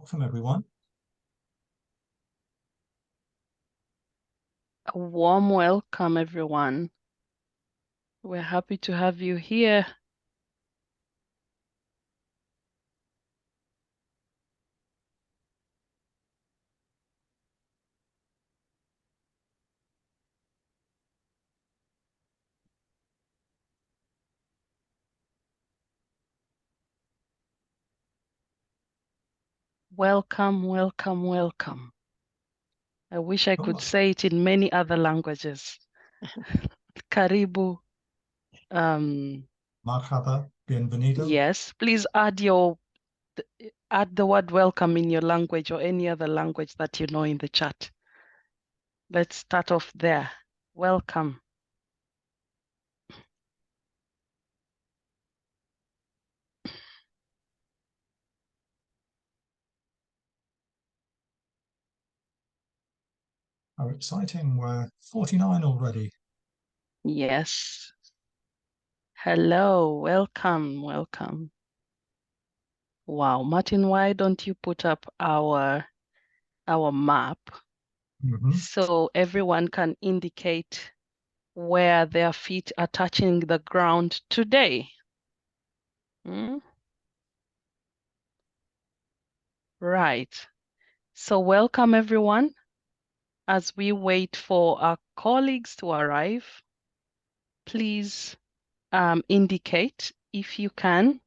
Welcome, everyone. A warm welcome, everyone. We're happy to have you here. Welcome, welcome, welcome. I wish I could say it in many other languages. Karibu. Marhaba, bienvenido. Yes, please add the word welcome in your language or any other language that you know in the chat. Let's start off there. Welcome. How exciting. We're 49 already. Yes. Hello, welcome, welcome. Wow, Martin, why don't you put up our map so everyone can indicate where their feet are touching the ground today? Right. So welcome, everyone. As we wait for our colleagues to arrive, please indicate, if you can,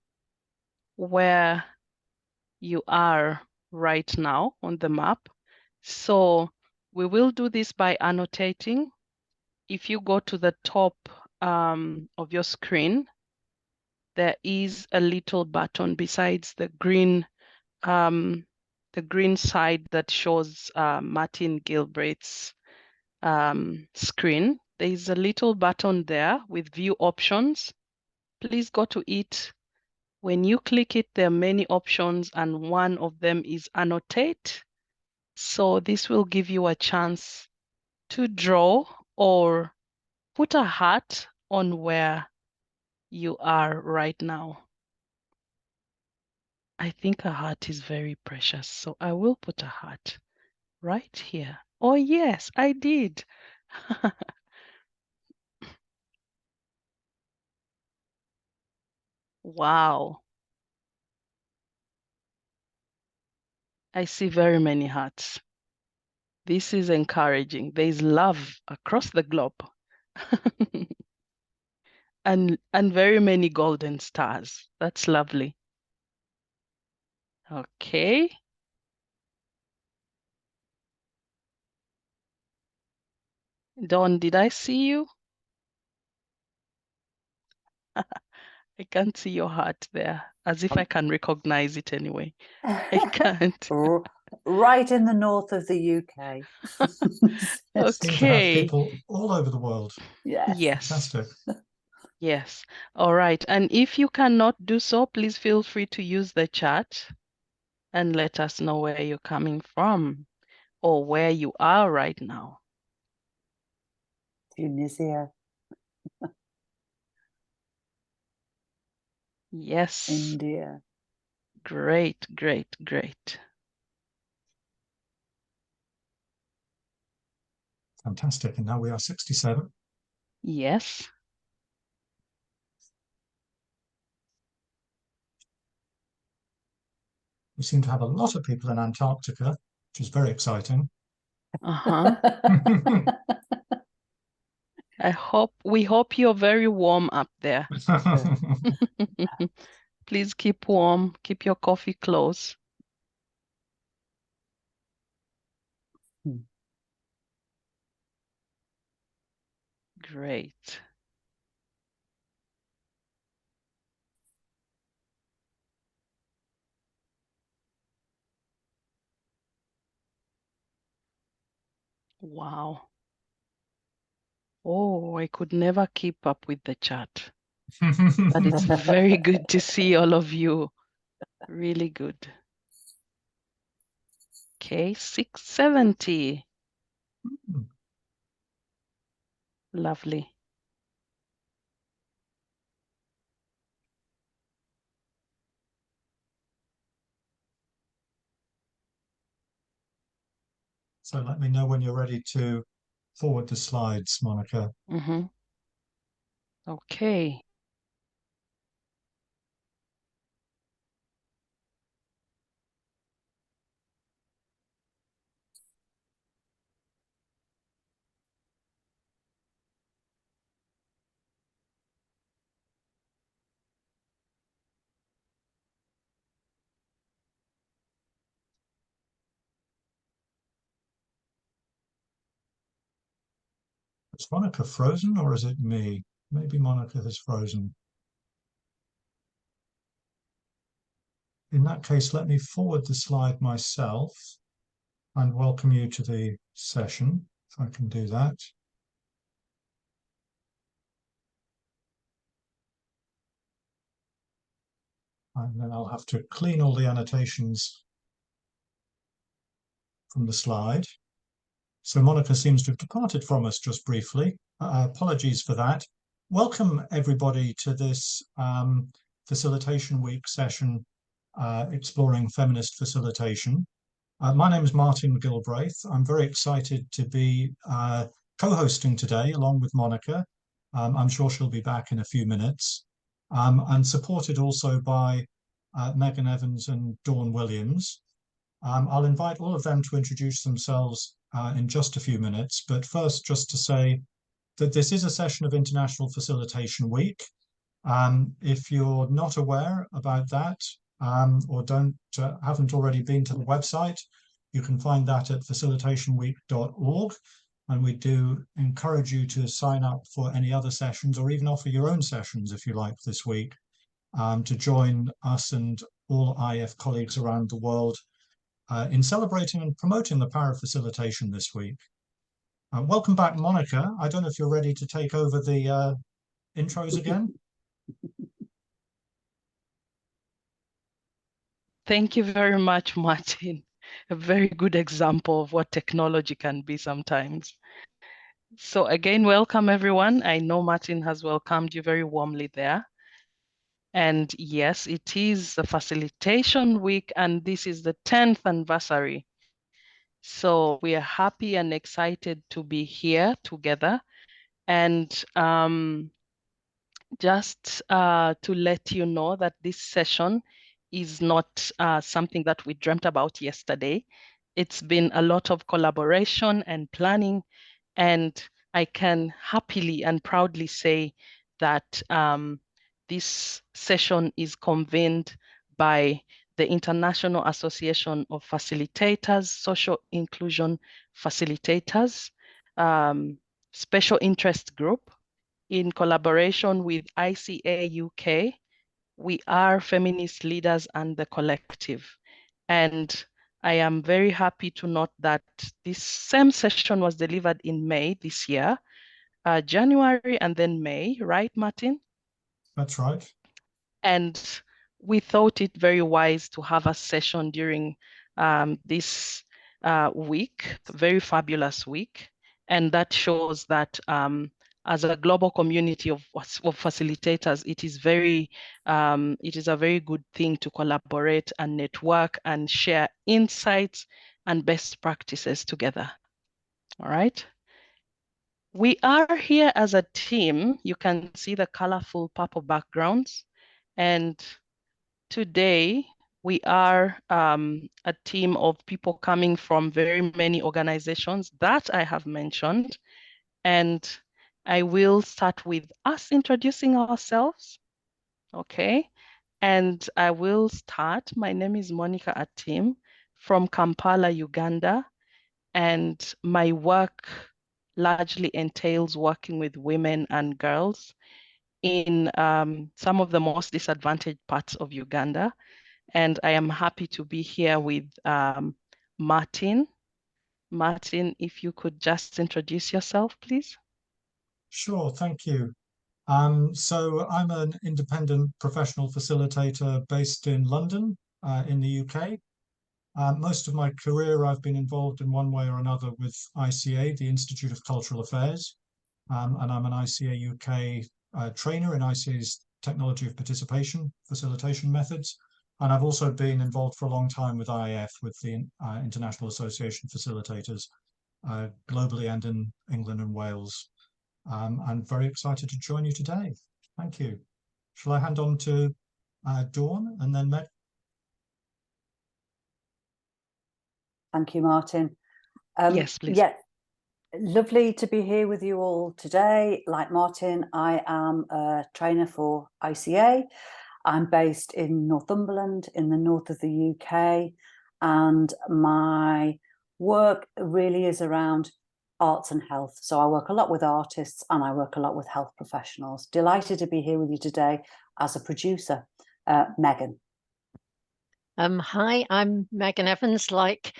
where you are right now on the map. So we will do this by annotating. If you go to the top of your screen, there is a little button besides the green side that shows Martin Gilbraith's screen. There is a little button there with view options. Please go to it. When you click it, there are many options and one of them is annotate. So this will give you a chance to draw or put a heart on where you are right now. I think a heart is very precious, so I will put a heart right here. Oh yes, I did. Wow. I see very many hearts. This is encouraging. There is love across the globe. and very many golden stars. That's lovely. Okay. Dawn, did I see you? I can't see your heart there, as if I can recognize it anyway. I can't. Right in the north of the UK. Okay. Seem to have people all over the world. Yes. Yes. Fantastic. Yes. All right. And if you cannot do so, please feel free to use the chat and let us know where you're coming from or where you are right now. Tunisia. Yes. India. Great, great, great. Fantastic. And now we are 67. Yes. We seem to have a lot of people in Antarctica, which is very exciting. We hope you're very warm up there. Please keep warm, keep your coffee close. Great. Wow. Oh, I could never keep up with the chat. But it's very good to see all of you. Really good. Okay, 670. Lovely. So let me know when you're ready to forward the slides, Monica. Okay. Is Monica frozen or is it me? Maybe Monica has frozen. In that case, let me forward the slide myself and welcome you to the session, if I can do that. And then I'll have to clean all the annotations from the slide. So Monica seems to have departed from us just briefly. Apologies for that. Welcome everybody to this Facilitation Week session exploring feminist facilitation. My name is Martin Gilbraith. I'm very excited to be co-hosting today along with Monica. I'm sure she'll be back in a few minutes. And supported also by Megan Evans and Dawn Williams. I'll invite all of them to introduce themselves in just a few minutes, but first just to say that this is a session of International Facilitation Week. If you're not aware about that or haven't already been to the website, you can find that at facilitationweek.org. And we do encourage you to sign up for any other sessions or even offer your own sessions if you like this week to join us and all IF colleagues around the world in celebrating and promoting the power of facilitation this week. Welcome back, Monica. I don't know if you're ready to take over the intros again. Thank you very much, Martin. A very good example of what technology can be sometimes. So again, welcome everyone. I know Martin has welcomed you very warmly there. And yes, it is the Facilitation Week, and this is the 10th anniversary. So we are happy and excited to be here together. And just to let you know that this session is not something that we dreamt about yesterday. It's been a lot of collaboration and planning, and I can happily and proudly say that this session is convened by the International Association of Facilitators, Social Inclusion Facilitators, Special Interest Group, in collaboration with ICA UK. We are Feminist Leaders and the Collective. And I am very happy to note that this same session was delivered in May this year, January and then May, right, Martin? That's right. And we thought it very wise to have a session during this week, very fabulous week. And that shows that as a global community of facilitators, it is a very good thing to collaborate and network and share insights and best practices together. All right. We are here as a team. You can see the colorful purple backgrounds. And today, we are a team of people coming from very many organizations that I have mentioned. And I will start with us introducing ourselves. Okay. And I will start. My name is Monica Atim from Kampala, Uganda. And my work largely entails working with women and girls in some of the most disadvantaged parts of Uganda. And I am happy to be here with Martin. Martin, if you could just introduce yourself, please. Sure, thank you. So I'm an independent professional facilitator based in London, in the UK. Most of my career, I've been involved in one way or another with ICA, the Institute of Cultural Affairs, and I'm an ICA UK trainer in ICA's Technology of Participation facilitation methods. And I've also been involved for a long time with IAF, with the International Association Facilitators, globally and in England and Wales. I'm very excited to join you today. Thank you. Shall I hand on to Dawn and then Meg? Thank you, Martin. Yes, please. Yeah, lovely to be here with you all today. Like Martin, I am a trainer for ICA. I'm based in Northumberland in the north of the UK, and my work really is around arts and health. So I work a lot with artists and I work a lot with health professionals. Delighted to be here with you today as a producer. Megan. Hi, I'm Megan Evans. Like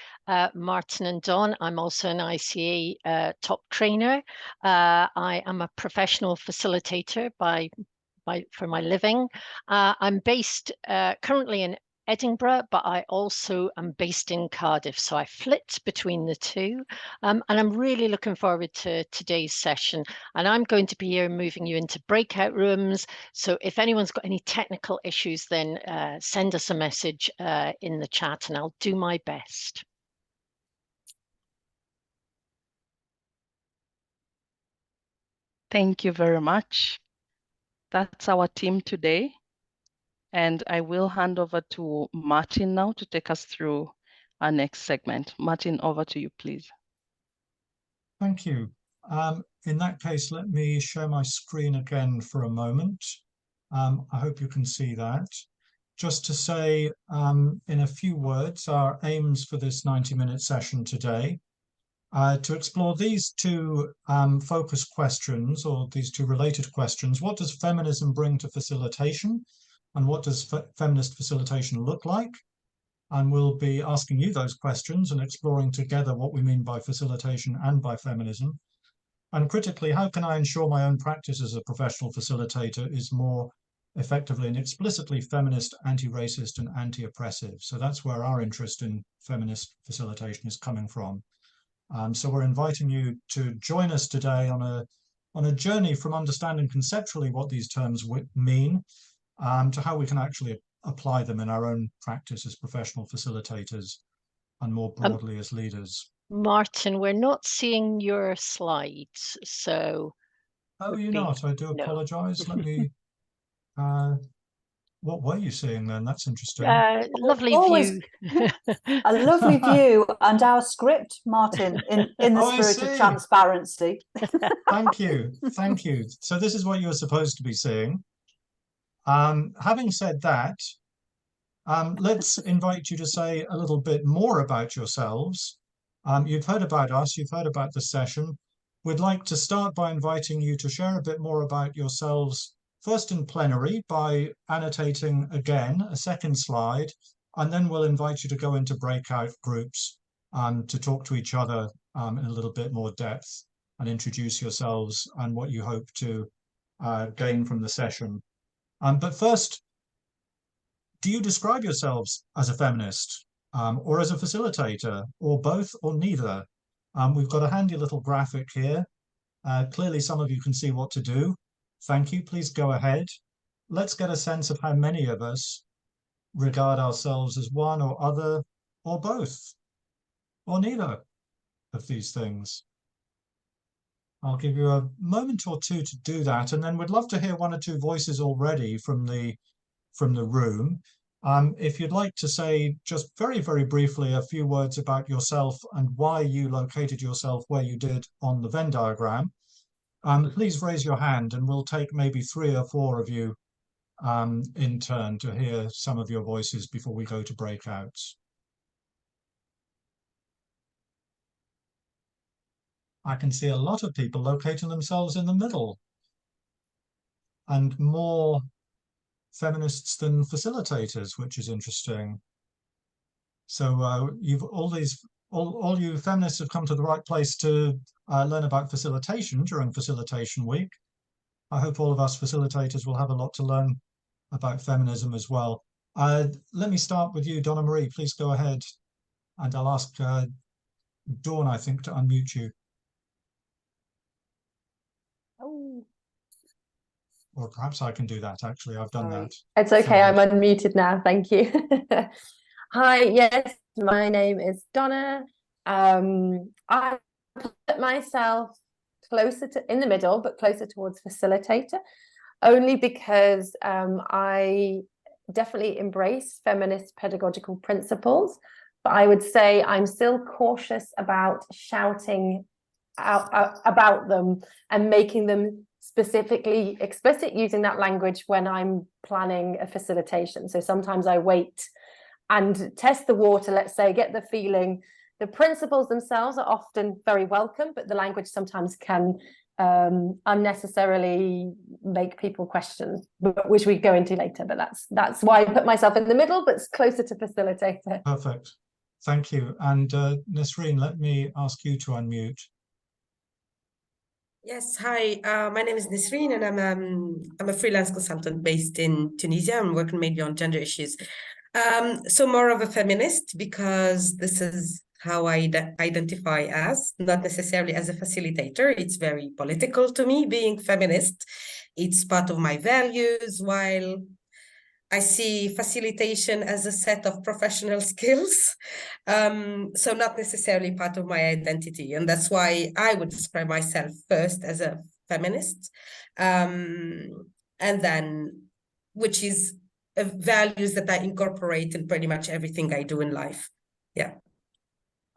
Martin and Dawn, I'm also an ICA top trainer. I am a professional facilitator for my living. I'm based currently in Edinburgh, but I also am based in Cardiff, so I flit between the two. And I'm really looking forward to today's session. And I'm going to be here moving you into breakout rooms. So if anyone's got any technical issues, then send us a message in the chat and I'll do my best. Thank you very much. That's our team today. And I will hand over to Martin now to take us through our next segment. Martin, over to you, please. Thank you. In that case, let me share my screen again for a moment. I hope you can see that. Just to say in a few words, our aims for this 90-minute session today, to explore these two focus questions, or these two related questions. What does feminism bring to facilitation? And what does feminist facilitation look like? And we'll be asking you those questions and exploring together what we mean by facilitation and by feminism. And critically, how can I ensure my own practice as a professional facilitator is more effectively and explicitly feminist, anti-racist, and anti-oppressive? So that's where our interest in feminist facilitation is coming from. So we're inviting you to join us today on a journey from understanding conceptually what these terms mean to how we can actually apply them in our own practice as professional facilitators and more broadly as leaders. Martin, we're not seeing your slides, so... Oh, you're not? I do apologise. Let me... what were you seeing then? That's interesting. Lovely Always view. a lovely view, and our script, Martin, in the spirit of transparency. Thank you. Thank you. So this is what you were supposed to be seeing. Having said that, let's invite you to say a little bit more about yourselves. You've heard about us, you've heard about the session. We'd like to start by inviting you to share a bit more about yourselves, first in plenary by annotating again a second slide, and then we'll invite you to go into breakout groups to talk to each other in a little bit more depth and introduce yourselves and what you hope to gain from the session. But first, do you describe yourselves as a feminist or as a facilitator, or both, or neither? We've got a handy little graphic here. Clearly, some of you can see what to do. Thank you. Please go ahead. Let's get a sense of how many of us regard ourselves as one or other, or both, or neither of these things. I'll give you a moment or two to do that, and then we'd love to hear one or two voices already from the room. If you'd like to say just very, very briefly a few words about yourself and why you located yourself where you did on the Venn diagram, please raise your hand and we'll take maybe 3 or 4 of you in turn to hear some of your voices before we go to breakouts. I can see a lot of people locating themselves in the middle, and more feminists than facilitators, which is interesting. So you've all you feminists have come to the right place to learn about facilitation during Facilitation Week. I hope all of us facilitators will have a lot to learn about feminism as well. Let me start with you, Donna Marie. Please go ahead, and I'll ask Dawn, I think, to unmute you. Oh. or perhaps I can do that, actually. I've done that. It's okay, I'm unmuted now, thank you. Hi, yes, my name is Donna. I put myself closer to, in the middle, but closer towards facilitator, only because I definitely embrace feminist pedagogical principles, but I would say I'm still cautious about shouting out about them and making them specifically explicit using that language when I'm planning a facilitation. So sometimes I wait and test the water, let's say, get the feeling. The principles themselves are often very welcome, but the language sometimes can unnecessarily make people question, which we go into later. But that's why I put myself in the middle, but it's closer to facilitator. Perfect. Thank you. And Nasreen, let me ask you to unmute. Yes, hi. My name is Nasreen, and I'm a freelance consultant based in Tunisia. I'm working mainly on gender issues. So more of a feminist, because this is how I identify as, not necessarily as a facilitator. It's very political to me, being feminist. It's part of my values, while I see facilitation as a set of professional skills, so not necessarily part of my identity. And that's why I would describe myself first as a feminist, and then, which is values that I incorporate in pretty much everything I do in life. Yeah.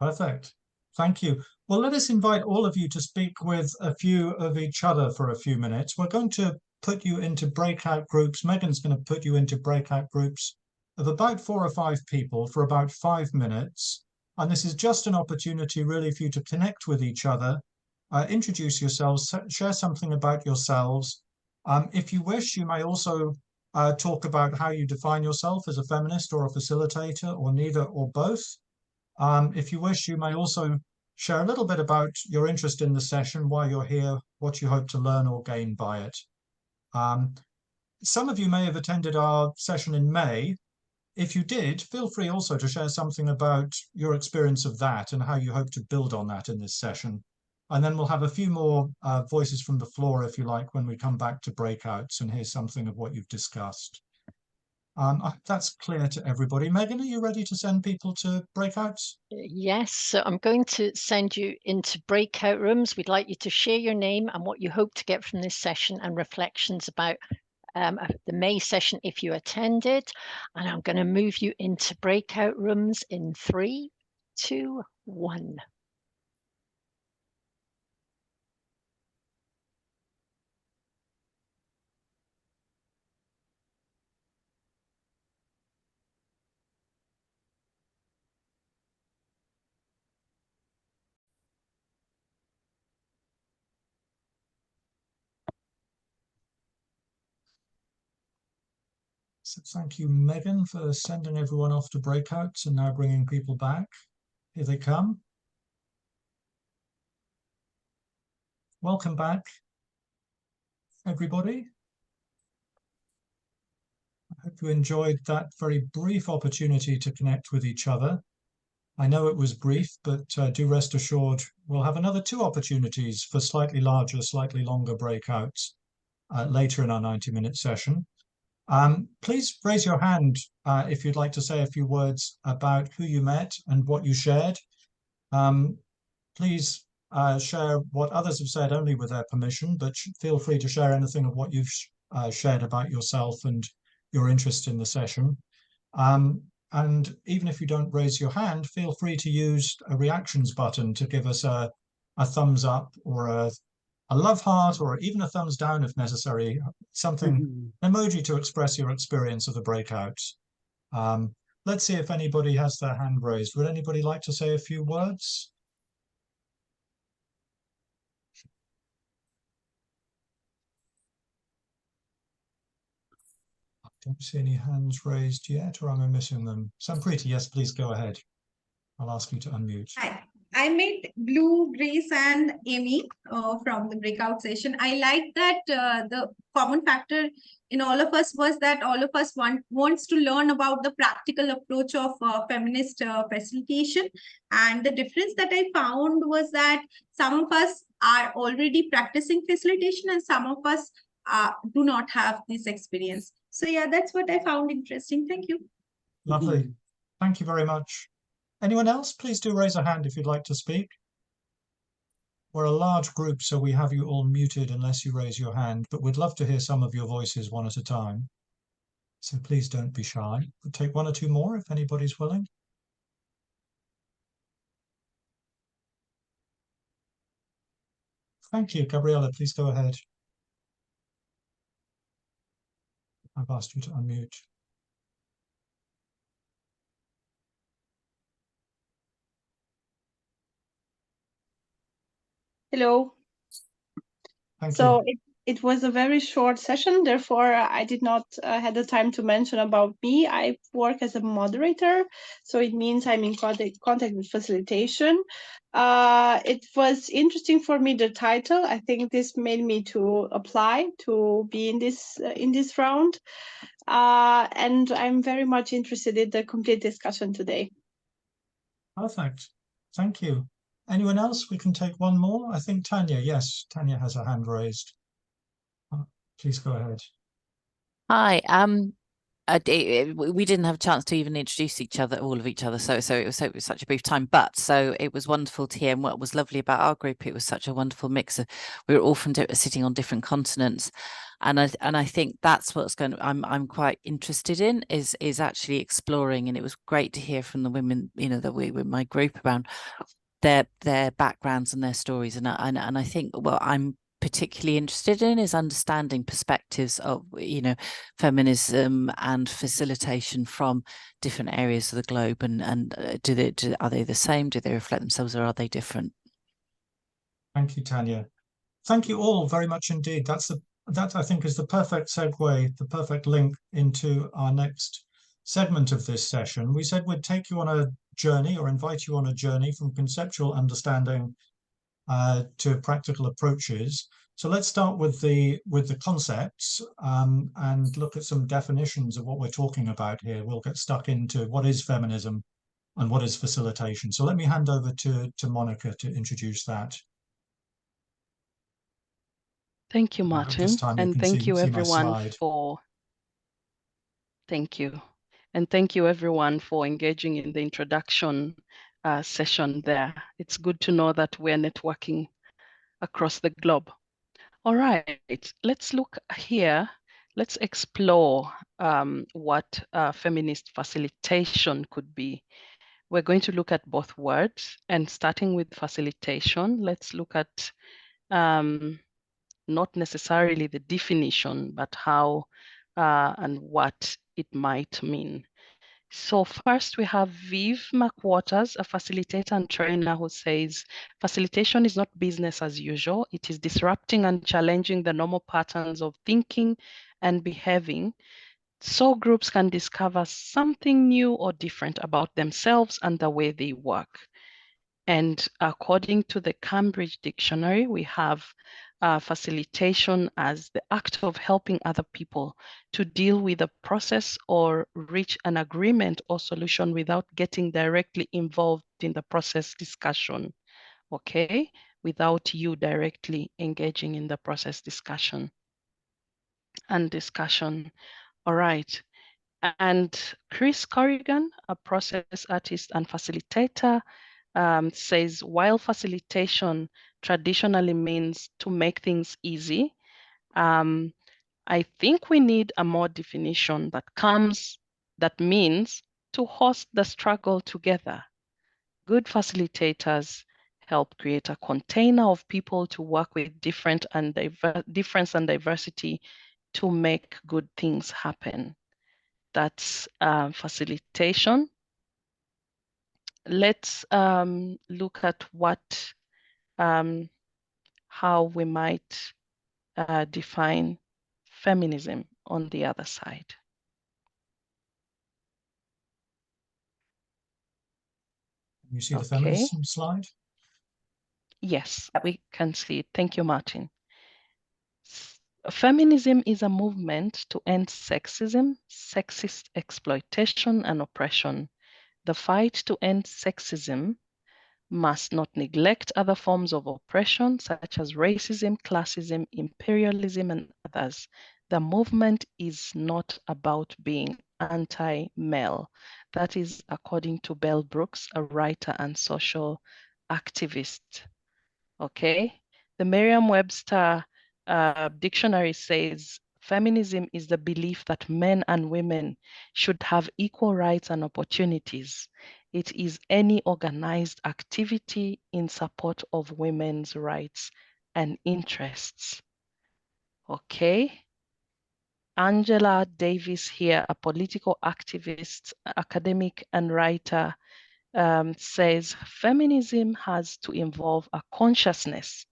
Perfect. Thank you. Well, let us invite all of you to speak with a few of each other for a few minutes. We're going to put you into breakout groups. Megan's going to put you into breakout groups of about 4 or 5 people for about 5 minutes. And this is just an opportunity really for you to connect with each other, introduce yourselves, share something about yourselves. If you wish, you may also talk about how you define yourself as a feminist or a facilitator, or neither or both. If you wish, you may also share a little bit about your interest in the session, why you're here, what you hope to learn or gain by it. Some of you may have attended our session in May. If you did, feel free also to share something about your experience of that and how you hope to build on that in this session. And then we'll have a few more voices from the floor, if you like, when we come back to breakouts and hear something of what you've discussed. I hope that's clear to everybody. Megan, are you ready to send people to breakouts? Yes, so I'm going to send you into breakout rooms. We'd like you to share your name and what you hope to get from this session and reflections about the May session if you attended. And I'm going to move you into breakout rooms in 3, 2, 1. So thank you, Megan, for sending everyone off to breakouts and now bringing people back. Here they come. Welcome back, everybody. I hope you enjoyed that very brief opportunity to connect with each other. I know it was brief, but do rest assured we'll have another 2 opportunities for slightly larger, slightly longer breakouts later in our 90-minute session. Please raise your hand if you'd like to say a few words about who you met and what you shared. Please share what others have said only with their permission, but feel free to share anything of what you've shared about yourself and your interest in the session. And even if you don't raise your hand, feel free to use a reactions button to give us a thumbs up or a love heart or even a thumbs down if necessary, something, an emoji to express your experience of the breakouts. Let's see if anybody has their hand raised. Would anybody like to say a few words? I don't see any hands raised yet, or am I missing them? Sampriti, yes, please go ahead. I'll ask you to unmute. Hi, I met Blue, Grace, and Amy from the breakout session. I like that the common factor in all of us was that all of us wants to learn about the practical approach of feminist facilitation. And the difference that I found was that some of us are already practicing facilitation and some of us do not have this experience. So yeah, that's what I found interesting. Thank you. Lovely. Thank you very much. Anyone else? Please do raise a hand if you'd like to speak. We're a large group, so we have you all muted unless you raise your hand, but we'd love to hear some of your voices one at a time. So please don't be shy. We'll take one or two more if anybody's willing. Thank you. Gabriella, please go ahead. I've asked you to unmute. Hello. Thank you. It was a very short session, therefore I did not have the time to mention about me. I work as a moderator, so it means I'm in contact with facilitation. It was interesting for me, the title. I think this made me to apply to be in this round. And I'm very much interested in the complete discussion today. Perfect. Thank you. Anyone else? We can take one more. I think Tanya, yes, Tanya has her hand raised. Please go ahead. Hi. We didn't have a chance to even introduce all of each other, so it was such a brief time. But so it was wonderful to hear. And what was lovely about our group, it was such a wonderful mix of, we were all from sitting on different continents, and I think that's what's going. I'm quite interested in is actually exploring, and it was great to hear from the women, that we were in my group around their backgrounds and their stories, and I think what I'm particularly interested in is understanding perspectives of feminism and facilitation from different areas of the globe, and are they the same? Do they reflect themselves, or are they different? Thank you, Tanya. Thank you all very much indeed. That I think is the perfect segue, the perfect link into our next segment of this session. We said we'd take you on a journey, or invite you on a journey from conceptual understanding to practical approaches. So let's start with the concepts and look at some definitions of what we're talking about here. We'll get stuck into what is feminism and what is facilitation. So let me hand over to Monica to introduce that. Thank you, Martin, and thank you everyone for. Thank you, and thank you everyone for engaging in the introduction session there. It's good to know that we're networking across the globe. All right, let's look here. Let's explore what feminist facilitation could be. We're going to look at both words, and starting with facilitation, let's look at not necessarily the definition, but how and what it might mean. So first we have Viv McWaters, a facilitator and trainer, who says, facilitation is not business as usual. It is disrupting and challenging the normal patterns of thinking and behaving, so groups can discover something new or different about themselves and the way they work. And according to the Cambridge Dictionary, we have facilitation as the act of helping other people to deal with a process or reach an agreement or solution without getting directly involved in the process discussion, okay? Without you directly engaging in the process discussion. All right. And Chris Corrigan, a process artist and facilitator, says, while facilitation traditionally means to make things easy, I think we need a more definition that means to host the struggle together. Good facilitators help create a container of people to work with difference and diversity to make good things happen. That's facilitation. Let's look at how we might define feminism on the other side. You see the feminism slide? Yes, we can see it. Thank you, Martin. Feminism is a movement to end sexism, sexist exploitation, and oppression. The fight to end sexism must not neglect other forms of oppression, such as racism, classism, imperialism, and others. The movement is not about being anti-male. That is according to Bell Brooks, a writer and social activist. Okay, the Merriam-Webster dictionary says feminism is the belief that men and women should have equal rights and opportunities. It is any organized activity in support of women's rights and interests. Okay. Angela Davis here, a political activist, academic, and writer, says feminism has to involve a consciousness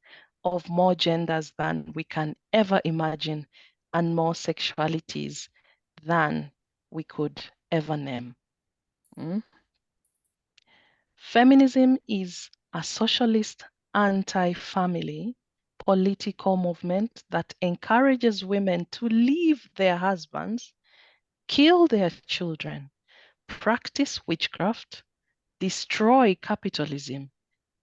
of more genders than we can ever imagine and more sexualities than we could ever name. Feminism is a socialist anti-family political movement that encourages women to leave their husbands, kill their children, practice witchcraft, destroy capitalism,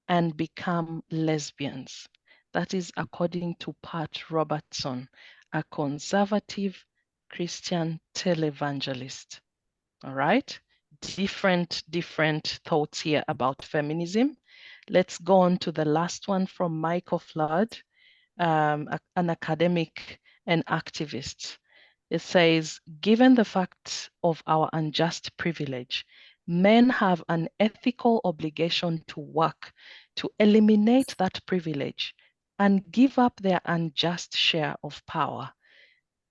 and become lesbians. That is according to Pat Robertson, a conservative Christian televangelist. All right, different thoughts here about feminism. Let's go on to the last one from Michael Flood, an academic and activist. It says, given the fact of our unjust privilege, men have an ethical obligation to work to eliminate that privilege and give up their unjust share of power.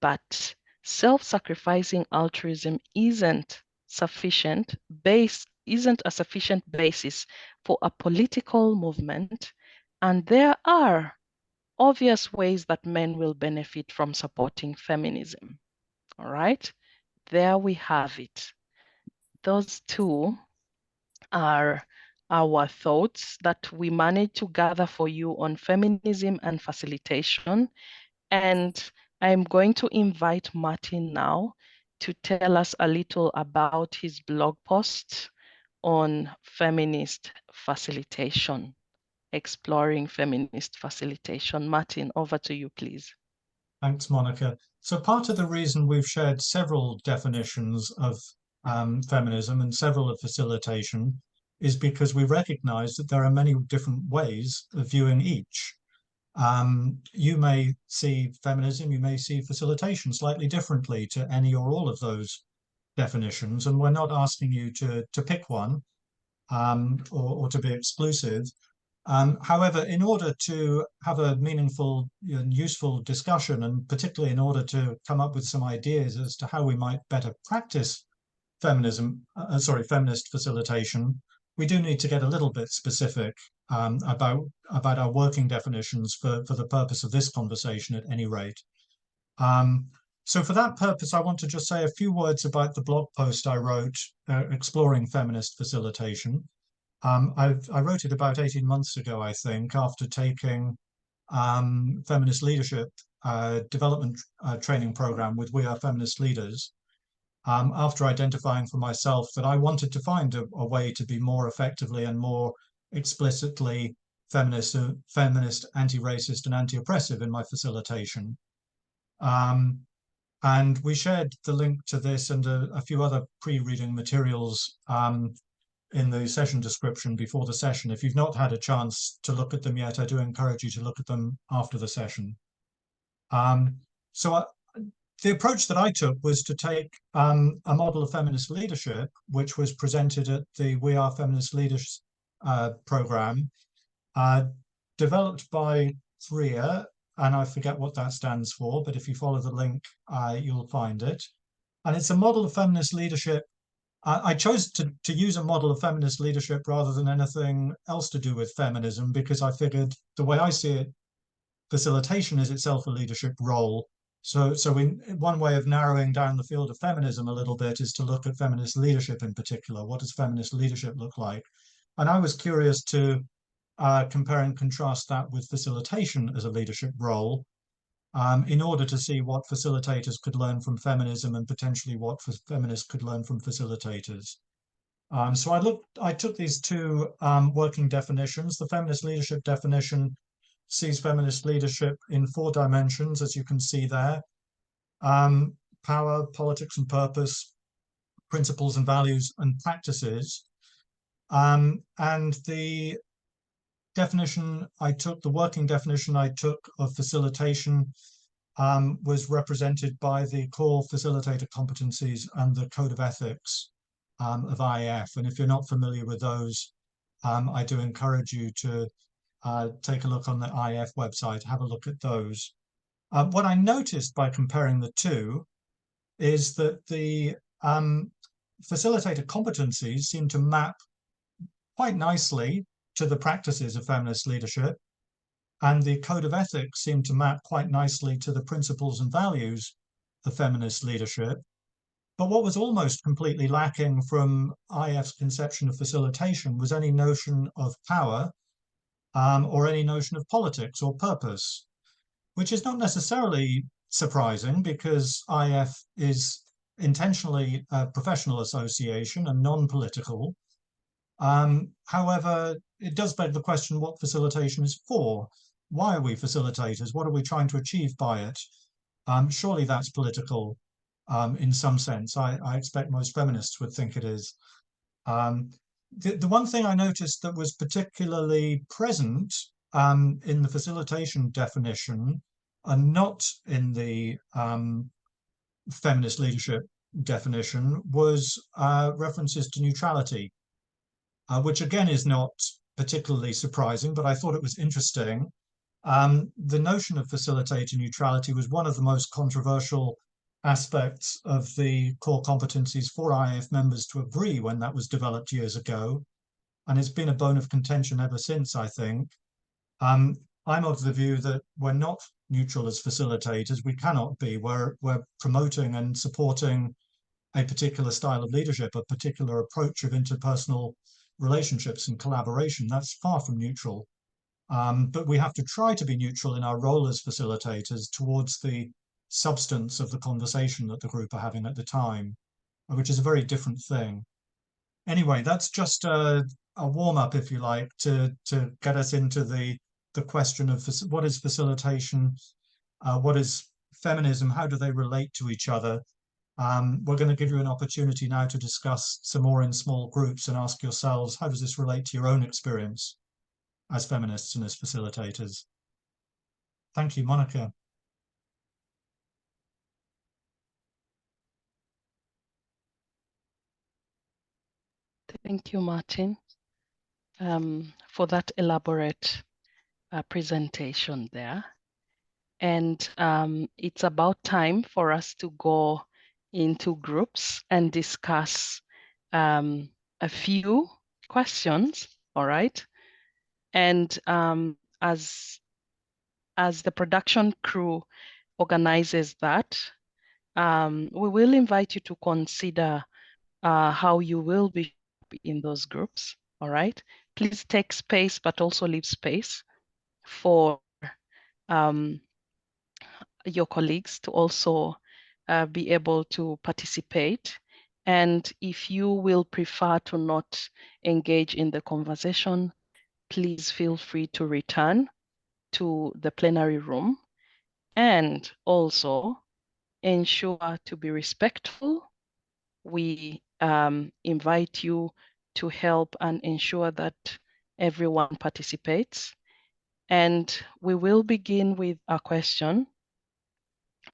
But self-sacrificing altruism isn't a sufficient basis for a political movement, and there are obvious ways that men will benefit from supporting feminism. All right, there we have it. Those two are our thoughts that we managed to gather for you on feminism and facilitation. And I'm going to invite Martin now to tell us a little about his blog post on feminist facilitation, exploring feminist facilitation. Martin, over to you, please. Thanks, Monica. So part of the reason we've shared several definitions of feminism and several of facilitation is because we recognize that there are many different ways of viewing each. You may see feminism, you may see facilitation slightly differently to any or all of those definitions, and we're not asking you to pick one or to be exclusive. However, in order to have a meaningful and useful discussion, and particularly in order to come up with some ideas as to how we might better practice feminist facilitation, we do need to get a little bit specific about our working definitions for the purpose of this conversation at any rate. So for that purpose, I want to just say a few words about the blog post I wrote, Exploring Feminist Facilitation. I wrote it about 18 months ago, I think, after taking feminist leadership development training program with We Are Feminist Leaders, after identifying for myself that I wanted to find a way to be more effectively and more explicitly feminist, anti-racist and anti-oppressive in my facilitation. And we shared the link to this and a few other pre-reading materials in the session description before the session. If you've not had a chance to look at them yet, I do encourage you to look at them after the session. The approach that I took was to take a model of feminist leadership, which was presented at the We Are Feminist Leaders program, developed by FREA, and I forget what that stands for, but if you follow the link, you'll find it. And it's a model of feminist leadership. I chose to use a model of feminist leadership rather than anything else to do with feminism, because I figured the way I see it, facilitation is itself a leadership role. So one way of narrowing down the field of feminism a little bit is to look at feminist leadership in particular. What does feminist leadership look like? And I was curious to compare and contrast that with facilitation as a leadership role, in order to see what facilitators could learn from feminism and potentially what feminists could learn from facilitators. So I took these two working definitions. The feminist leadership definition sees feminist leadership in 4 dimensions, as you can see there. Power, politics and purpose, principles and values and practices. And the definition I took, the working definition I took of facilitation was represented by the Core Facilitator Competencies and the Code of Ethics of IAF. And if you're not familiar with those, I do encourage you to take a look on the IAF website, have a look at those. What I noticed by comparing the two is that the facilitator competencies seem to map quite nicely to the practices of feminist leadership, and the code of ethics seem to map quite nicely to the principles and values of feminist leadership. But what was almost completely lacking from IF's conception of facilitation was any notion of power or any notion of politics or purpose, which is not necessarily surprising because IF is intentionally a professional association and non-political. However, it does beg the question what facilitation is for. Why are we facilitators? What are we trying to achieve by it? Surely that's political in some sense. I expect most feminists would think it is. The one thing I noticed that was particularly present in the facilitation definition and not in the feminist leadership definition was references to neutrality, which again is not particularly surprising, but I thought it was interesting. The notion of facilitator neutrality was one of the most controversial aspects of the core competencies for IAF members to agree when that was developed years ago. And it's been a bone of contention ever since, I think. I'm of the view that we're not neutral as facilitators. We cannot be. We're promoting and supporting a particular style of leadership, a particular approach of interpersonal relationships and collaboration. That's far from neutral. But we have to try to be neutral in our role as facilitators towards the substance of the conversation that the group are having at the time, which is a very different thing. Anyway, that's just a warm-up, if you like, to get us into the question of what is facilitation, what is feminism, how do they relate to each other? We're going to give you an opportunity now to discuss some more in small groups and ask yourselves, how does this relate to your own experience as feminists and as facilitators? Thank you, Monica. Thank you, Martin, for that elaborate presentation there. And it's about time for us to go into groups and discuss a few questions, all right? And as the production crew organizes that, we will invite you to consider how you will be in those groups, all right? Please take space, but also leave space for your colleagues to also be able to participate. And if you will prefer to not engage in the conversation, please feel free to return to the plenary room, and also ensure to be respectful. We invite you to help and ensure that everyone participates. And we will begin with a question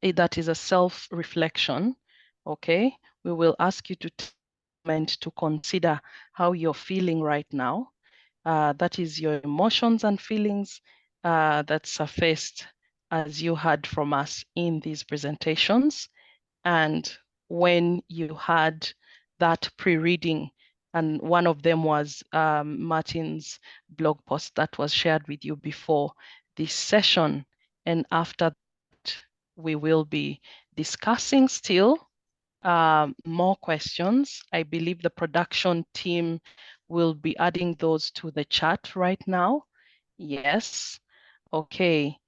that is a self-reflection, okay? We will ask you to take a moment to consider how you're feeling right now. That is your emotions and feelings that surfaced as you heard from us in these presentations. And when you had that pre-reading, and one of them was Martin's blog post that was shared with you before this session. And after that, we will be discussing still more questions. I believe the production team will be adding those to the chat right now. Yes, okay.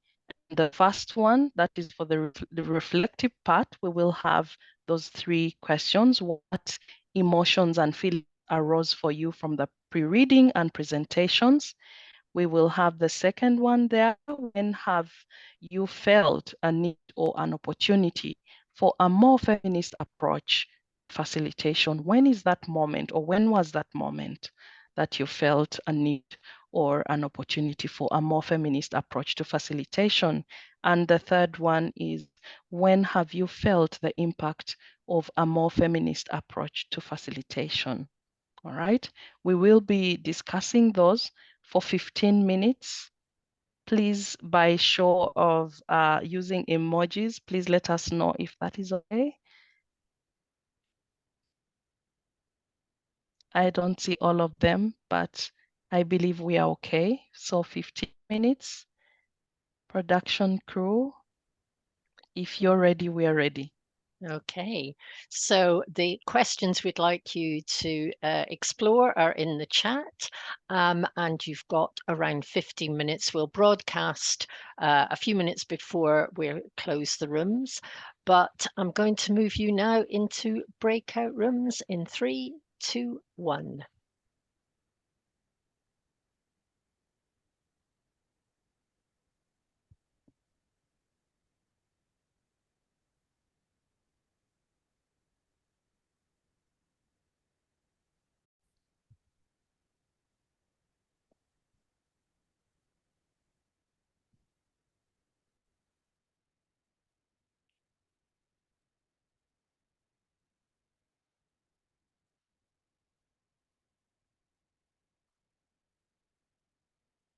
The first one, that is for the reflective part, we will have those 3 questions. What emotions and feelings arose for you from the pre-reading and presentations? We will have the second one there. When have you felt a need or an opportunity for a more feminist approach facilitation? When is that moment, or when was that moment that you felt a need or an opportunity for a more feminist approach to facilitation? And the third one is, when have you felt the impact of a more feminist approach to facilitation? All right, we will be discussing those for 15 minutes. Please, by show of using emojis, please let us know if that is okay. I don't see all of them, but I believe we are okay. So 15 minutes. Production crew, if you're ready, we are ready. Okay, so the questions we'd like you to explore are in the chat, and you've got around 15 minutes. We'll broadcast a few minutes before we close the rooms, but I'm going to move you now into breakout rooms in 3, 2, 1.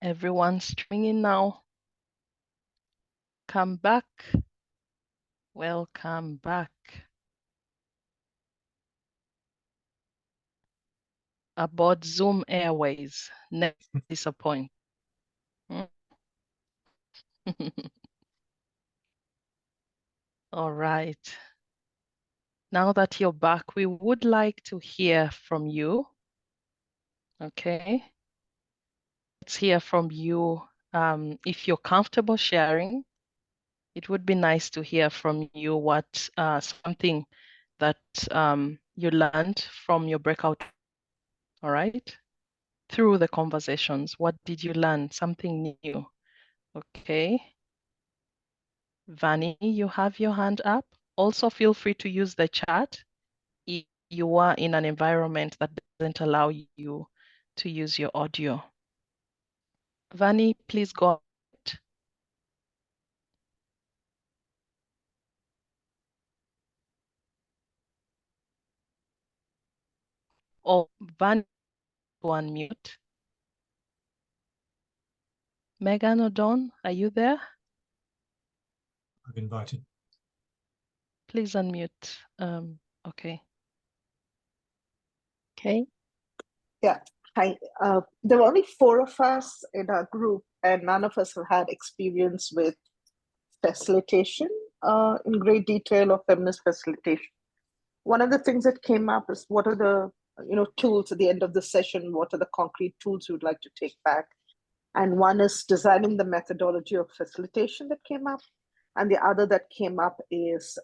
Everyone's streaming now. Come back. Welcome back. Aboard Zoom Airways. Never disappoint. All right. Now that you're back, we would like to hear from you. Okay. Let's hear from you. If you're comfortable sharing, it would be nice to hear from you what something that you learned from your breakout. All right. Through the conversations, what did you learn? Something new. Okay. Vani, you have your hand up. Also, feel free to use the chat if you are in an environment that doesn't allow you to use your audio. Vani, please go ahead. Oh, Vani, to unmute. Megan or Dawn, are you there? I've invited. Please unmute. Okay. Okay. Yeah. Hi. There were only 4 of us in our group, and none of us have had experience with facilitation in great detail, or feminist facilitation. One of the things that came up is, what are the tools at the end of the session? What are the concrete tools you'd like to take back? And one is designing the methodology of facilitation that came up. And the other that came up is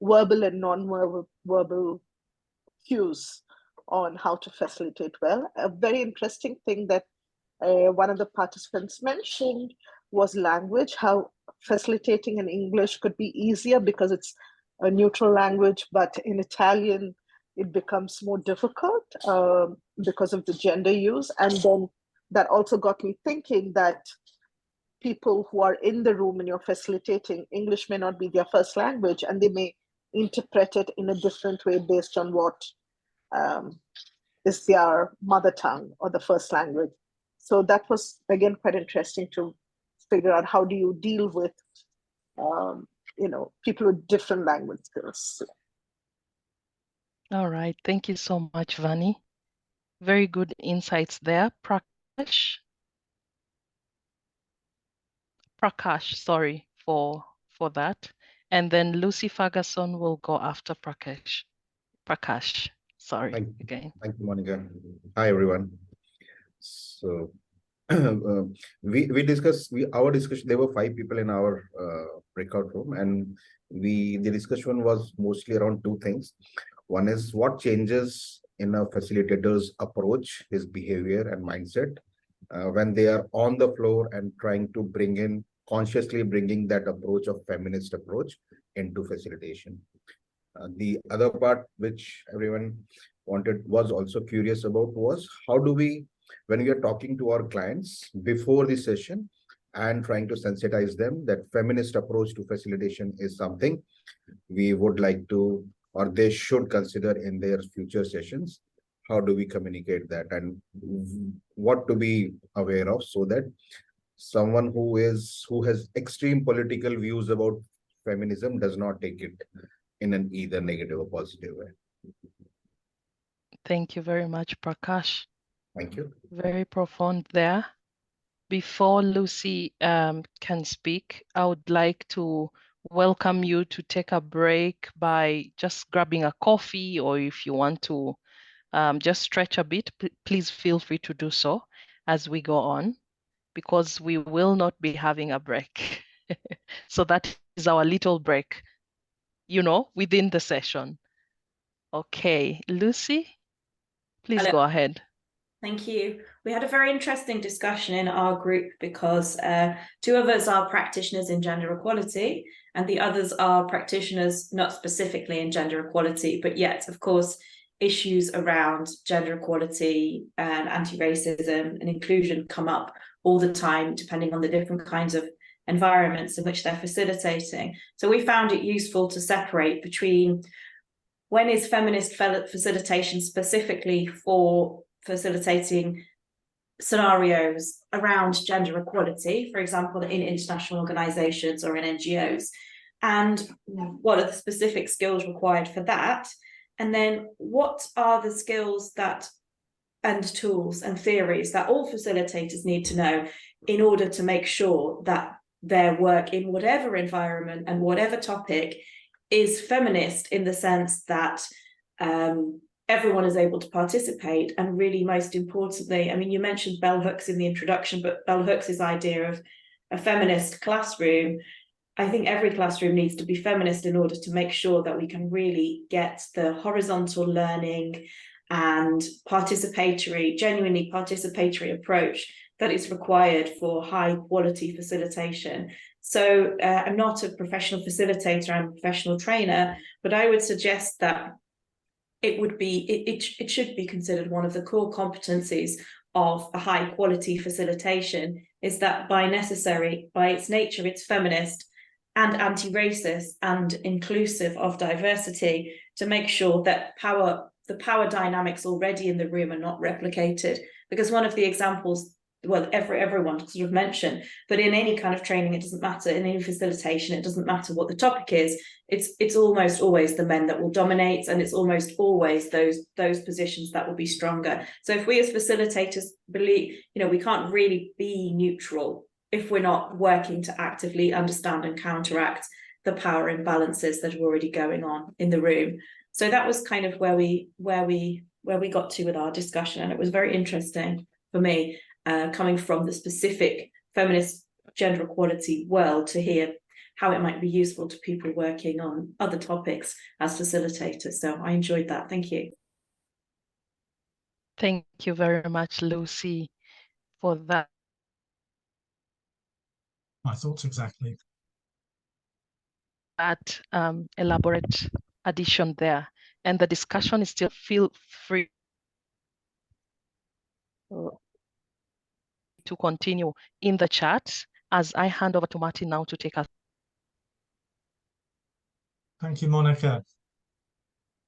verbal and non-verbal cues on how to facilitate well. A very interesting thing that one of the participants mentioned was language, how facilitating in English could be easier because it's a neutral language, but in Italian, it becomes more difficult because of the gender use. And then that also got me thinking that people who are in the room and you're facilitating, English may not be their first language, and they may interpret it in a different way based on what is their mother tongue or the first language. So that was, again, quite interesting to figure out, how do you deal with people with different language skills. All right. Thank you so much, Vani. Very good insights there. Prakash, sorry for that. And then Lucy Ferguson will go after Prakash. Prakash, sorry again. Thank you, Monica. Hi, everyone. So we discussed our discussion. There were 5 people in our breakout room, and the discussion was mostly around 2 things. One is what changes in a facilitator's approach, his behavior and mindset, when they are on the floor and trying to consciously bringing that approach of feminist approach into facilitation. The other part which everyone was also curious about was how do we, when we are talking to our clients before the session and trying to sensitize them that feminist approach to facilitation is something we would like to, or they should consider in their future sessions. How do we communicate that and what to be aware of so that someone who has extreme political views about feminism does not take it in an either negative or positive way. Thank you very much, Prakash. Thank you. Very profound there. Before Lucy can speak, I would like to welcome you to take a break by just grabbing a coffee, or if you want to just stretch a bit, please feel free to do so as we go on, because we will not be having a break. So that is our little break, within the session. Okay, Lucy, please Hello. go ahead. Thank you. We had a very interesting discussion in our group because two of us are practitioners in gender equality and the others are practitioners not specifically in gender equality, but yet, of course, issues around gender equality and anti-racism and inclusion come up all the time, depending on the different kinds of environments in which they're facilitating. So we found it useful to separate between when is feminist facilitation specifically for facilitating scenarios around gender equality, for example, in international organizations or in NGOs, and what are the specific skills required for that? And then what are the skills and tools and theories that all facilitators need to know in order to make sure that their work in whatever environment and whatever topic is feminist in the sense that everyone is able to participate, and really most importantly, I mean, you mentioned Bell Hooks in the introduction, but Bell Hooks' idea of a feminist classroom, I think every classroom needs to be feminist in order to make sure that we can really get the horizontal learning and genuinely participatory approach that is required for high quality facilitation. So I'm not a professional facilitator, I'm a professional trainer, but I would suggest that it should be considered one of the core competencies of a high quality facilitation, is that by its nature, it's feminist and anti-racist and inclusive of diversity, to make sure that the power dynamics already in the room are not replicated. Because one of the examples, well, everyone sort of mentioned, but in any kind of training, it doesn't matter, in any facilitation, it doesn't matter what the topic is, it's almost always the men that will dominate, and it's almost always those positions that will be stronger. So if we as facilitators believe, we can't really be neutral if we're not working to actively understand and counteract the power imbalances that are already going on in the room. So that was kind of where we got to with our discussion, and it was very interesting for me, coming from the specific feminist gender equality world, to hear how it might be useful to people working on other topics as facilitators. So I enjoyed that. Thank you. Thank you very much, Lucy, for that. My thoughts exactly. That elaborate addition there. And the discussion is still, feel free to continue in the chat as I hand over to Martin now to take us. Thank you, Monica.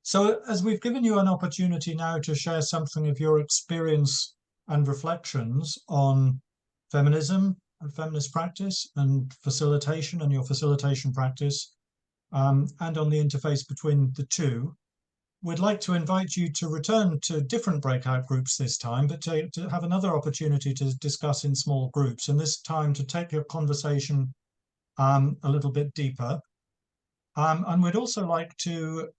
So as we've given you an opportunity now to share something of your experience and reflections on feminism and feminist practice and facilitation and your facilitation practice, and on the interface between the two, we'd like to invite you to return to different breakout groups this time, but to have another opportunity to discuss in small groups, and this time to take your conversation a little bit deeper. And we'd also like to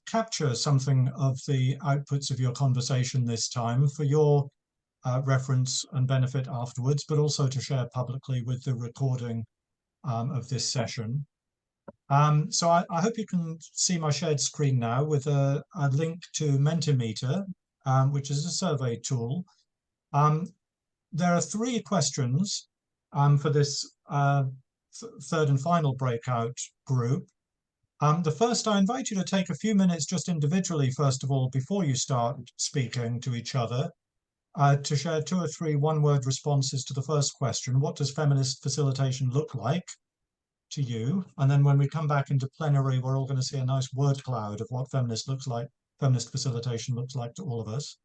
capture something of the outputs of your conversation this time for your reference and benefit afterwards, but also to share publicly with the recording of this session. So I hope you can see my shared screen now with a link to Mentimeter, which is a survey tool. there are 3 questions for this third and final breakout group. The first, I invite you to take a few minutes just individually, first of all, before you start speaking to each other, to share 2 or 3 one-word responses to the first question. What does feminist facilitation look like to you? And then when we come back into plenary, we're all going to see a nice word cloud of what feminist facilitation looks like to all of us.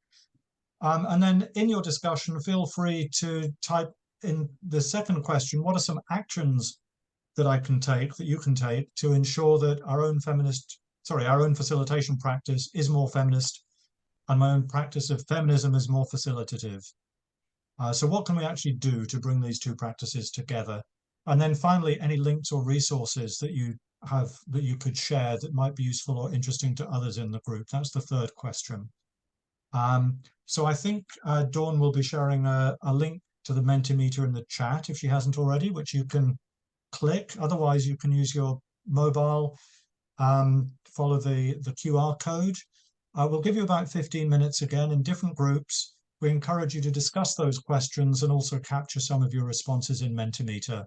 And then in your discussion, feel free to type in the second question, what are some actions that I can take, that you can take, to ensure that our own facilitation practice is more feminist and my own practice of feminism is more facilitative. So what can we actually do to bring these 2 practices together? And then finally, any links or resources that you have that you could share that might be useful or interesting to others in the group. That's the third question. So I think Dawn will be sharing a link to the Mentimeter in the chat if she hasn't already, which you can click. Otherwise, you can use your mobile, follow the QR code. We'll give you about 15 minutes again in different groups. We encourage you to discuss those questions and also capture some of your responses in Mentimeter.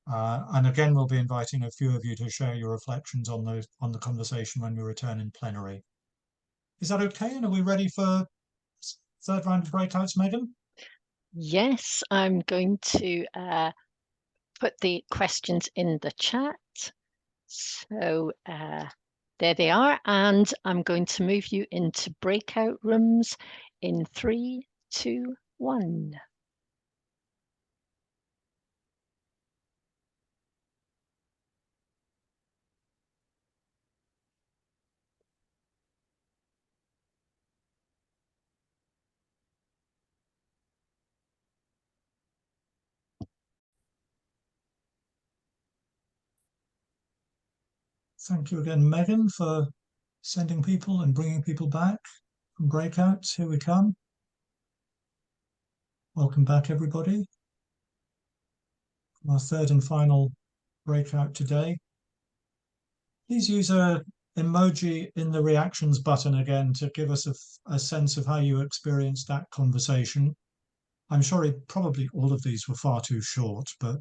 And again, we'll be inviting a few of you to share your reflections on the conversation when we return in plenary. Is that okay? And are we ready for third round of breakouts, Megan? Yes, I'm going to put the questions in the chat. So there they are. And I'm going to move you into breakout rooms in 3, 2, 1. Thank you again, Megan, for sending people and bringing people back from breakouts. Here we come. Welcome back, everybody. Our third and final breakout today. Please use a emoji in the reactions button again to give us a sense of how you experienced that conversation. I'm sure probably all of these were far too short, but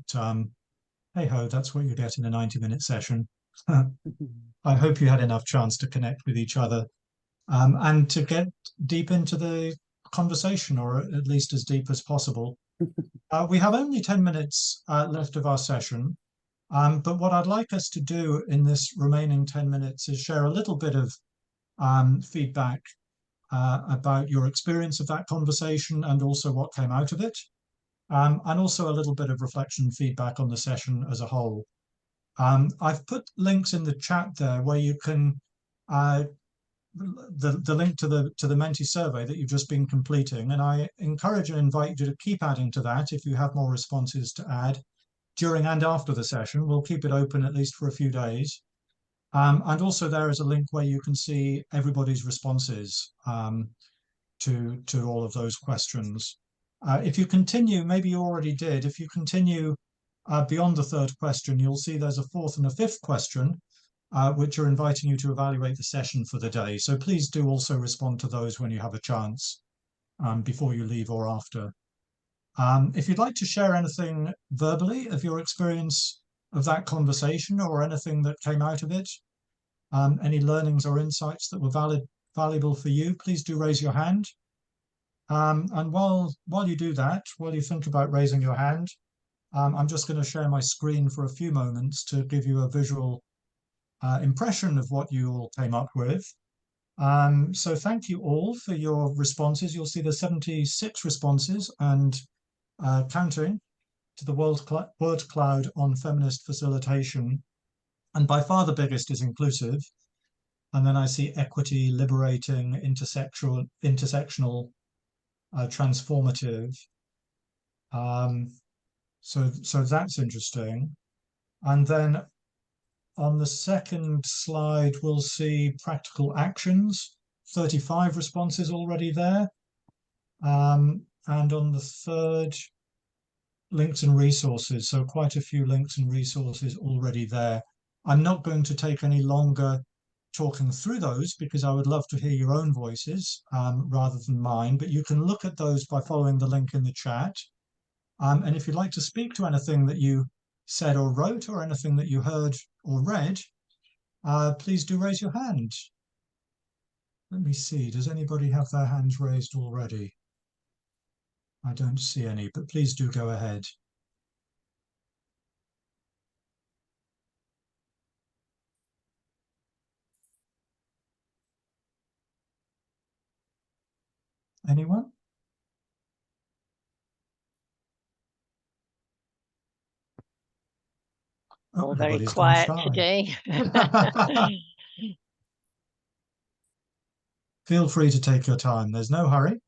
hey ho, that's what you get in a 90-minute session. I hope you had enough chance to connect with each other and to get deep into the conversation, or at least as deep as possible. We have only 10 minutes left of our session, but what I'd like us to do in this remaining 10 minutes is share a little bit of feedback about your experience of that conversation and also what came out of it, and also a little bit of reflection feedback on the session as a whole. I've put links in the chat there where you can the link to the Menti survey that you've just been completing, and I encourage and invite you to keep adding to that if you have more responses to add during and after the session. We'll keep it open at least for a few days. And also there is a link where you can see everybody's responses to all of those questions. If you continue, maybe you already did, if you continue beyond the third question, you'll see there's a fourth and a fifth question, which are inviting you to evaluate the session for the day. So please do also respond to those when you have a chance, before you leave or after. If you'd like to share anything verbally of your experience of that conversation or anything that came out of it, any learnings or insights that were valuable for you, please do raise your hand. And while you do that, while you think about raising your hand, I'm just going to share my screen for a few moments to give you a visual impression of what you all came up with. So thank you all for your responses. You'll see there's 76 responses and counting to the word cloud on feminist facilitation. And by far the biggest is inclusive. And then I see equity, liberating, intersectional, transformative. So that's interesting. And then on the second slide, we'll see practical actions, 35 responses already there. And on the third, links and resources. So quite a few links and resources already there. I'm not going to take any longer talking through those because I would love to hear your own voices rather than mine, but you can look at those by following the link in the chat. And if you'd like to speak to anything that you said or wrote or anything that you heard or read, please do raise your hand. Let me see, does anybody have their hands raised already? I don't see any, but please do go ahead. Anyone? All very quiet today. Feel free to take your time. There's no hurry.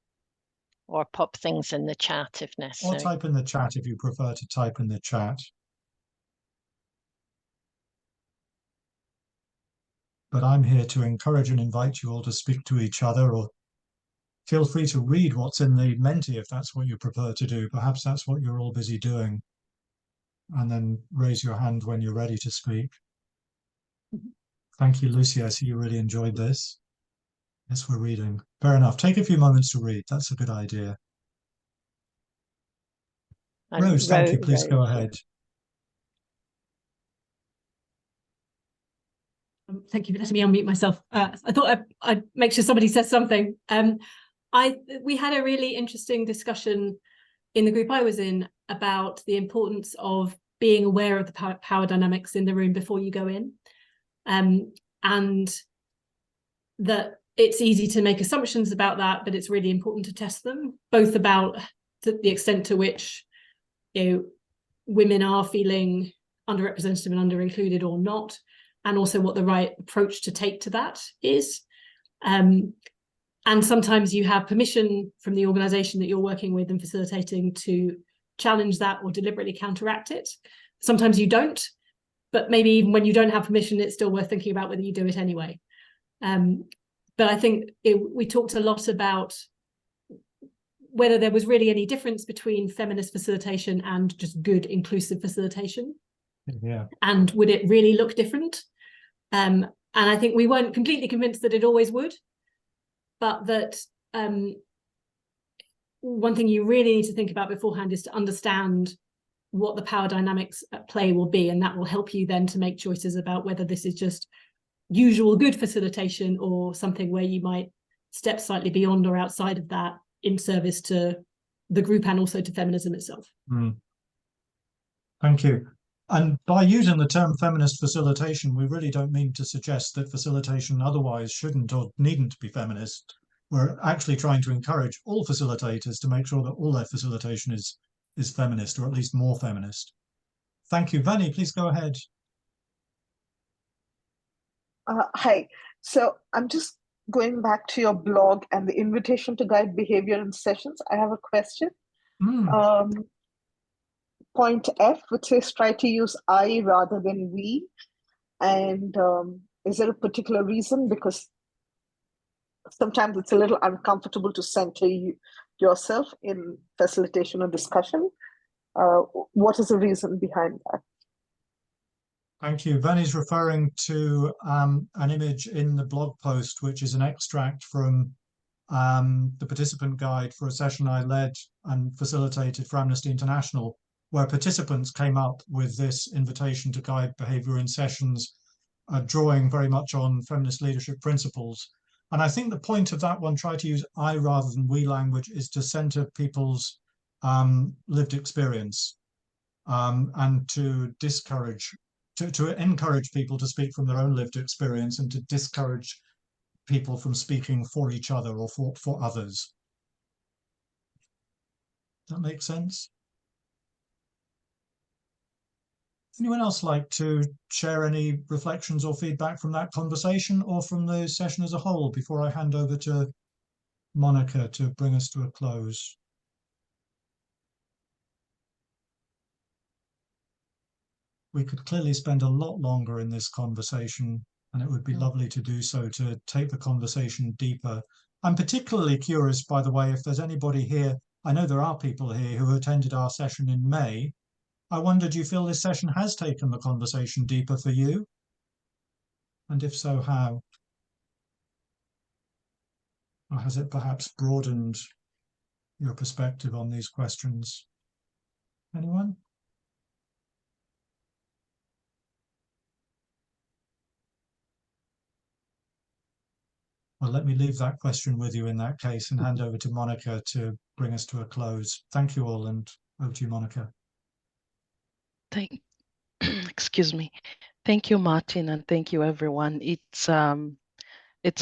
Or pop things in the chat if necessary. Or type in the chat if you prefer to type in the chat. But I'm here to encourage and invite you all to speak to each other, or feel free to read what's in the Menti if that's what you prefer to do. Perhaps that's what you're all busy doing. And then raise your hand when you're ready to speak. Thank you, Lucy. I see you really enjoyed this. Yes, we're reading. Fair enough. Take a few moments to read. That's a good idea. Rose, thank you. Please go ahead. Thank you for letting me unmute myself. I thought I'd make sure somebody says something. We had a really interesting discussion in the group I was in about the importance of being aware of the power dynamics in the room before you go in, and that it's easy to make assumptions about that, but it's really important to test them, both about the extent to which women are feeling underrepresented and under-included or not, and also what the right approach to take to that is. And sometimes you have permission from the organisation that you're working with and facilitating to challenge that or deliberately counteract it. Sometimes you don't, but maybe even when you don't have permission, it's still worth thinking about whether you do it anyway. But I think we talked a lot about whether there was really any difference between feminist facilitation and just good inclusive facilitation. Yeah. And would it really look different? And I think we weren't completely convinced that it always would, but that one thing you really need to think about beforehand is to understand what the power dynamics at play will be, and that will help you then to make choices about whether this is just usual good facilitation or something where you might step slightly beyond or outside of that in service to the group and also to feminism itself. Thank you. And by using the term feminist facilitation, we really don't mean to suggest that facilitation otherwise shouldn't or needn't be feminist. We're actually trying to encourage all facilitators to make sure that all their facilitation is feminist, or at least more feminist. Thank you. Vani, please go ahead. Hi. So I'm just going back to your blog and the invitation to guide behavior in sessions. I have a question. Point F, which says try to use I rather than we. And is there a particular reason? Because sometimes it's a little uncomfortable to center yourself in facilitation or discussion. What is the reason behind that? Thank you. Vani's referring to an image in the blog post, which is an extract from the participant guide for a session I led and facilitated for Amnesty International, where participants came up with this invitation to guide behaviour in sessions, drawing very much on feminist leadership principles. And I think the point of that one, try to use I rather than we language, is to centre people's lived experience and to encourage people to speak from their own lived experience and to discourage people from speaking for each other or for others. Does that make sense? Anyone else like to share any reflections or feedback from that conversation or from the session as a whole before I hand over to Monica to bring us to a close? We could clearly spend a lot longer in this conversation, and it would be lovely to do so, to take the conversation deeper. I'm particularly curious, by the way, if there's anybody here, I know there are people here who attended our session in May. I wonder, do you feel this session has taken the conversation deeper for you? And if so, how? Or has it perhaps broadened your perspective on these questions? Anyone? Well, let me leave that question with you in that case and hand over to Monica to bring us to a close. Thank you all, and over to you, Monica. Excuse me. Thank you, Martin, and thank you, everyone. It's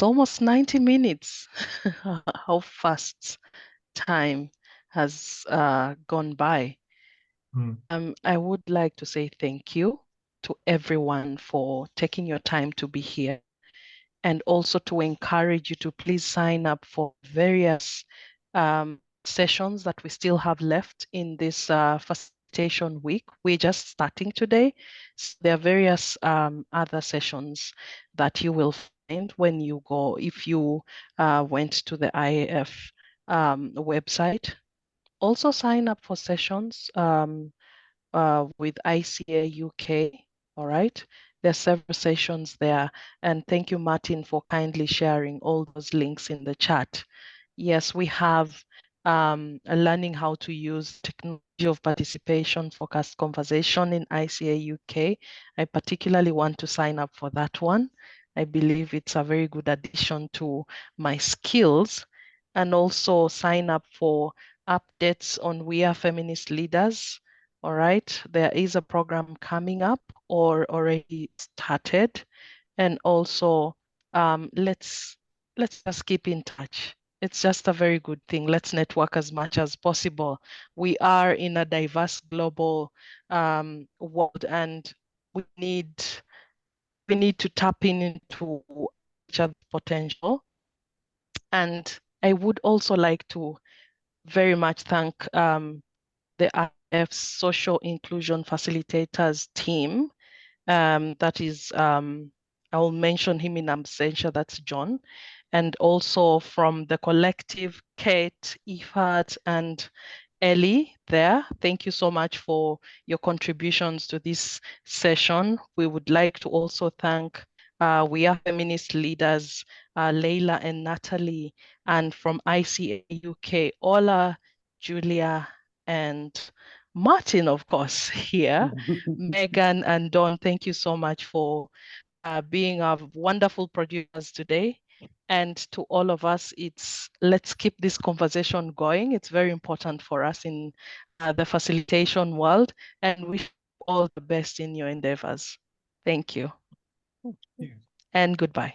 almost 90 minutes. How fast time has gone by. I would like to say thank you to everyone for taking your time to be here, and also to encourage you to please sign up for various sessions that we still have left in this facilitation week. We're just starting today. So there are various other sessions that you will find when you go, if you went to the IAF website. Also sign up for sessions with ICA UK, all right? There are several sessions there. And thank you, Martin, for kindly sharing all those links in the chat. Yes, we have learning how to use technology of participation focused conversation in ICA UK. I particularly want to sign up for that one. I believe it's a very good addition to my skills. And also sign up for updates on We Are Feminist Leaders. All right, there is a program coming up or already started. And also let's just keep in touch. It's just a very good thing. Let's network as much as possible. We are in a diverse global world, and we need to tap into each other's potential. And I would also like to very much thank the IF's Social Inclusion Facilitators team. That is, I'll mention him in absentia, that's John. And also from the collective, Kate, Ifat, and Ellie there. Thank you so much for your contributions to this session. We would like to also thank We Are Feminist Leaders, Leila and Natalie, and from ICA UK, Ola, Julia, and Martin, of course, here. Megan and Dawn, thank you so much for being our wonderful producers today. And to all of us, let's keep this conversation going. It's very important for us in the facilitation world, and wish you all the best in your endeavors. Thank you. And goodbye.